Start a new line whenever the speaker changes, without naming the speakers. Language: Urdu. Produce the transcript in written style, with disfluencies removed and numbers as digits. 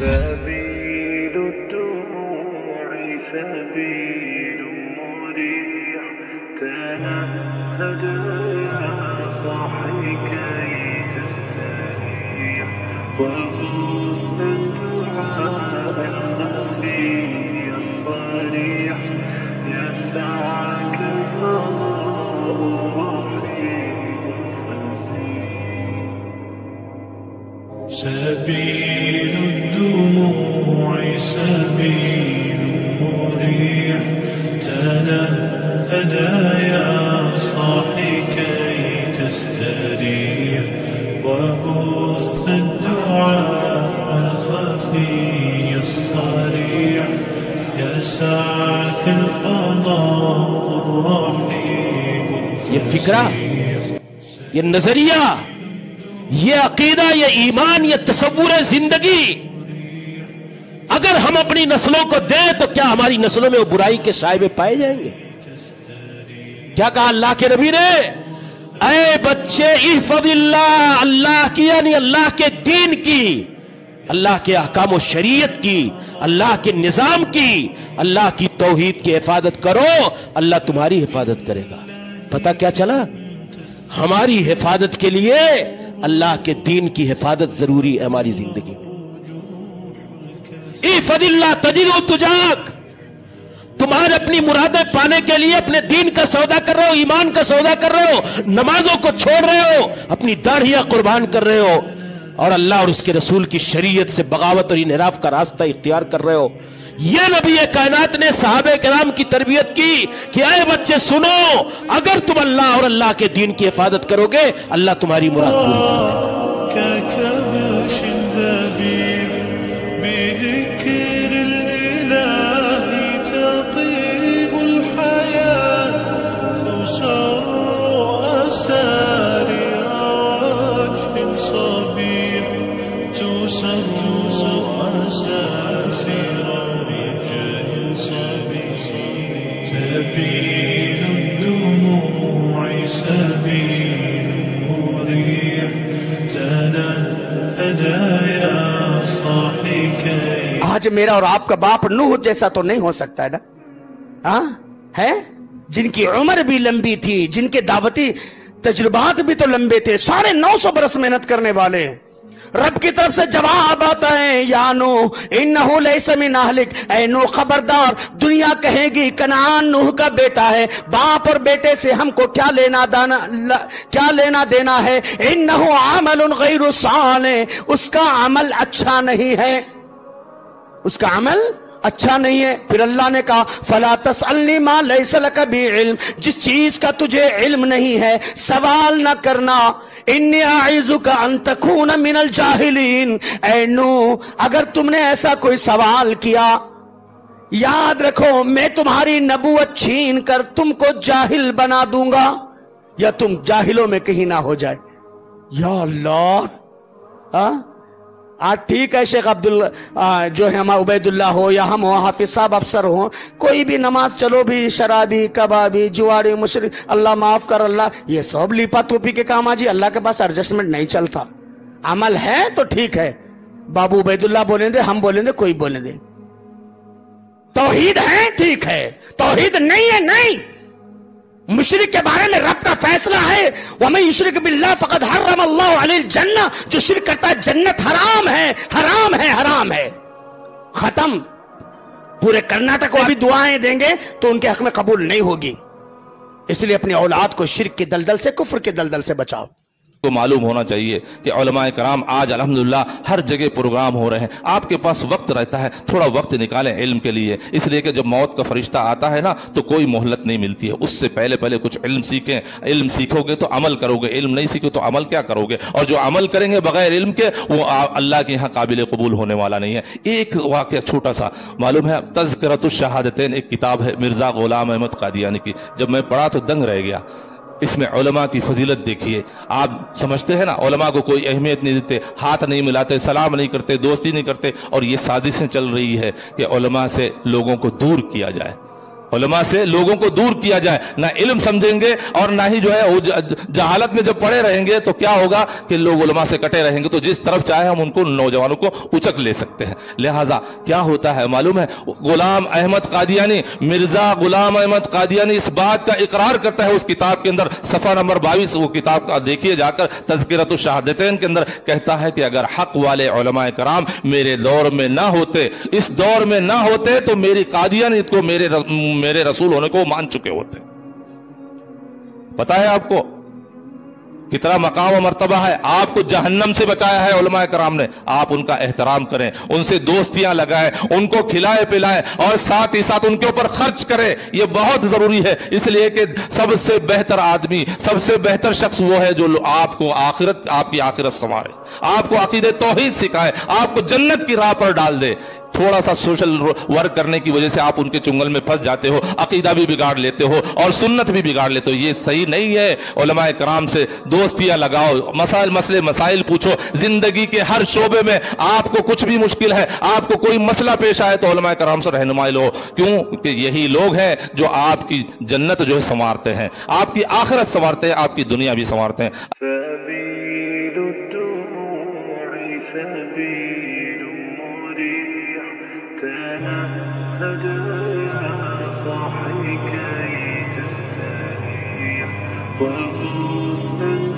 سبيل الدموع سبيل مريح تنهد يا صاحي كي تستريح وخذ الدعاء الخفي الصريح يسعك الفضاء الرحيم سبيل الدموع سبيل مريح تنهد يا صاحي كي تستريح وبث الدعاء الخفي الصريح يسعك الفضاء الرحيم
یہ فکرہ، یہ نظریہ، یہ عقیدہ، یہ ایمان، یہ تصور زندگی اگر ہم اپنی نسلوں کو دیں تو کیا ہماری نسلوں میں وہ برائی کے شائبے پائے جائیں گے؟ کیا کہا اللہ کے نبی نے؟ اے بچے احفظ اللہ، اللہ کی یعنی اللہ کے دین کی، اللہ کے احکام و شریعت کی، اللہ کے نظام کی، اللہ کی توحید کی حفاظت کرو، اللہ تمہاری حفاظت کرے گا۔ پتہ کیا چلا؟ ہماری حفاظت کے لیے اللہ کے دین کی حفاظت ضروری ہے ہماری زندگی میں۔ احفظ اللہ تجدہ تجاک، تمہارے اپنی مرادیں پانے کے لیے اپنے دین کا سودا کر رہے ہو، ایمان کا سودا کر رہے ہو، نمازوں کو چھوڑ رہے ہو، اپنی داڑھیاں قربان کر رہے ہو، اور اللہ اور اس کے رسول کی شریعت سے بغاوت اور انحراف کا راستہ اختیار کر رہے ہو۔ یہ نبی کائنات نے صحابہ کرام کی تربیت کی کہ اے بچے سنو، اگر تم اللہ اور اللہ کے دین کی حفاظت کرو گے اللہ تمہاری مراد پوری کرے گا۔
ككبش ذبيح بذكر الإله تطيب الحياة تسر أسارير وجه صبيح تسر أساسير وجه صبيح سبيل الدموع سبيل مريح تنهد يا صاحي كي
آج میرا اور آپ کا باپ نوح جیسا تو نہیں ہو سکتا ہے نا؟ ہاں ہے، جن کی عمر بھی لمبی تھی، جن کے دعوتی تجربات بھی تو لمبے تھے، 950 برس محنت کرنے والے ہیں۔ رب کی طرف سے جواب آتا ہے یا نوح انہ لیس من اہلک، اے نوح خبردار، دنیا کہے گی کنعان نوح کا بیٹا ہے، باپ اور بیٹے سے ہم کو کیا لینا دینا ہے، انہ عمل غیر صالح، اس کا عمل اچھا نہیں ہے، اس کا عمل اچھا نہیں ہے۔ پھر اللہ نے کہا فلا تسألنی ما لیس لک بی علم، جس چیز کا تجھے علم نہیں ہے سوال نہ کرنا، انی اعیذک ان تکون من الجاہلین، اے نوح اگر تم نے ایسا کوئی سوال کیا یاد رکھو میں تمہاری نبوت چھین کر تم کو جاہل بنا دوں گا، یا تم جاہلوں میں کہیں نہ ہو جائے۔ یا اللہ، ہاں آج ٹھیک ہے شیخ جو ہے ہم عبید اللہ ہو یا ہم ہو حافظ صاحب افسر ہوں، کوئی بھی نماز چلو بھی شرابی کبابی جواری مشرک اللہ معاف کر، اللہ یہ سب لیپا توپی کے کام آجی، اللہ کے پاس ایڈجسٹمنٹ نہیں چلتا۔ عمل ہے تو ٹھیک ہے، بابو عبید اللہ بولیں دے، ہم بولیں دے، کوئی بولیں دے، توحید ہے ٹھیک ہے، توحید نہیں ہے نہیں۔ مشرک کے بارے میں رب کا فیصلہ ہے وَمَن يُشْرِكْ بِاللَّهِ فَقَدْ حَرَّمَ اللَّهُ عَلَيْهِ الْجَنَّةَ، جو شرک کرتا ہے جنت حرام ہے، حرام ہے، حرام ہے، ختم۔ پورے کرناٹک کو ابھی دعائیں دیں گے تو ان کے حق میں قبول نہیں ہوگی، اس لیے اپنی اولاد کو شرک کے دلدل سے، کفر کے دلدل سے بچاؤ۔
کو معلوم ہونا چاہیے کہ علماء کرام آج الحمدللہ ہر جگہ پروگرام ہو رہے ہیں، آپ کے پاس وقت رہتا ہے، تھوڑا وقت نکالیں علم کے لیے، اس لیے کہ جب موت کا فرشتہ آتا ہے نا تو کوئی مہلت نہیں ملتی ہے، اس سے پہلے کچھ علم سیکھیں، علم سیکھو گے تو عمل کرو گے، علم نہیں سیکھو تو عمل کیا کرو گے، اور جو عمل کریں گے بغیر علم کے وہ اللہ کے یہاں قابل قبول ہونے والا نہیں ہے۔ ایک واقعہ چھوٹا سا معلوم ہے، تذکرۃ الشہادتین ایک کتاب ہے مرزا غلام احمد قادیانی کی، جب میں پڑھا تو دنگ رہ گیا۔ اس میں علماء کی فضیلت دیکھیے، آپ سمجھتے ہیں نا علماء کو کوئی اہمیت نہیں دیتے، ہاتھ نہیں ملاتے، سلام نہیں کرتے، دوستی نہیں کرتے، اور یہ سازشیں چل رہی ہے کہ علماء سے لوگوں کو دور کیا جائے۔ علماء سے لوگوں کو دور کیا جائے، نہ علم سمجھیں گے اور نہ ہی جو ہے وہ جہالت میں جب پڑے رہیں گے تو کیا ہوگا کہ لوگ علماء سے کٹے رہیں گے، تو جس طرف چاہے ہم ان کو نوجوانوں کو اچک لے سکتے ہیں۔ لہٰذا کیا ہوتا ہے معلوم ہے، غلام احمد قادیانی، مرزا غلام احمد قادیانی اس بات کا اقرار کرتا ہے اس کتاب کے اندر، صفحہ نمبر 22 وہ کتاب کا دیکھیے جا کر، تذکرۃ الشہادتین کے اندر کہتا ہے کہ اگر حق والے علماء کرام میرے دور میں نہ ہوتے، اس دور میں نہ ہوتے تو میری قادیانیت کو میرے رسول ہونے کو مان چکے ہوتے۔ پتا ہے آپ کو کتنا مقام و مرتبہ ہے، آپ کو جہنم سے بچایا ہے علماء کرام نے، آپ ان کا احترام کریں، ان سے دوستیاں لگائیں، ان کو کھلائے پلائیں اور ساتھ ہی ساتھ ان کے اوپر خرچ کریں، یہ بہت ضروری ہے، اس لیے کہ سب سے بہتر آدمی، سب سے بہتر شخص وہ ہے جو آپ کو آپ کی آخرت سنوارے، آپ کو عقیدہ توحید سکھائے، آپ کو جنت کی راہ پر ڈال دے۔ تھوڑا سا سوشل ورک کرنے کی وجہ سے آپ ان کے چنگل میں پھنس جاتے ہو، عقیدہ بھی بگاڑ لیتے ہو اور سنت بھی بگاڑ لیتے ہو، یہ صحیح نہیں ہے۔ علماء کرام سے دوستیاں لگاؤ، مسائل پوچھو، زندگی کے ہر شعبے میں آپ کو کچھ بھی مشکل ہے، آپ کو کوئی مسئلہ پیش آئے تو علماء کرام سے رہنمائی لو، کیوں کہ یہی لوگ ہیں جو آپ کی جنت جو ہے سنوارتے ہیں، آپ کی آخرت سنوارتے ہیں، آپ کی دنیا بھی سنوارتے ہیں۔
سبيل الدموع سبيل مريح تنهد يا صاحي كي تستريح وخذ